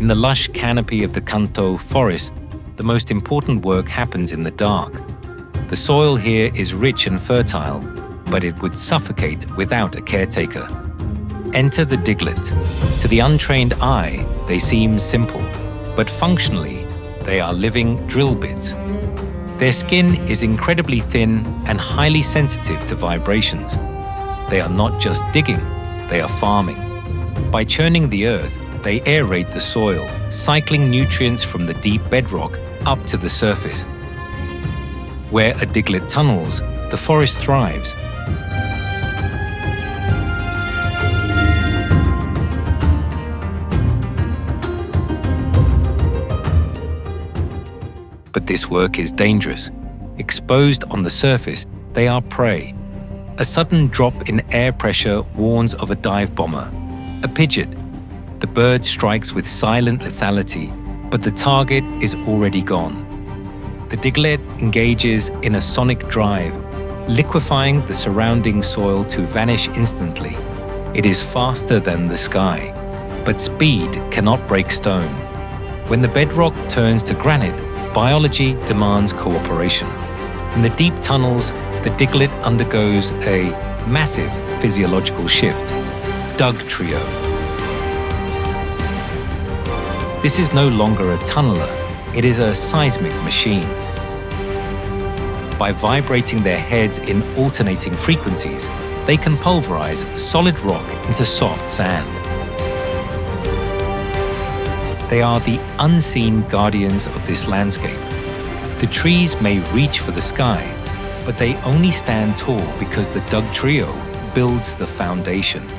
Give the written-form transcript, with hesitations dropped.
In the lush canopy of the Kanto forest, the most important work happens in the dark. The soil here is rich and fertile, but it would suffocate without a caretaker. Enter the Diglett. To the untrained eye, they seem simple, but functionally, they are living drill bits. Their skin is incredibly thin and highly sensitive to vibrations. They are not just digging, they are farming. By churning the earth, they aerate the soil, cycling nutrients from the deep bedrock up to the surface. Where a Diglett tunnels, the forest thrives. But this work is dangerous. Exposed on the surface, they are prey. A sudden drop in air pressure warns of a dive bomber, a Pidgeot. The bird strikes with silent lethality, but the target is already gone. The Diglett engages in a sonic drive, liquefying the surrounding soil to vanish instantly. It is faster than the sky, but speed cannot break stone. When the bedrock turns to granite, biology demands cooperation. In the deep tunnels, the Diglett undergoes a massive physiological shift, Dugtrio. This is no longer a tunneler, it is a seismic machine. By vibrating their heads in alternating frequencies, they can pulverize solid rock into soft sand. They are the unseen guardians of this landscape. The trees may reach for the sky, but they only stand tall because the Dugtrio builds the foundation.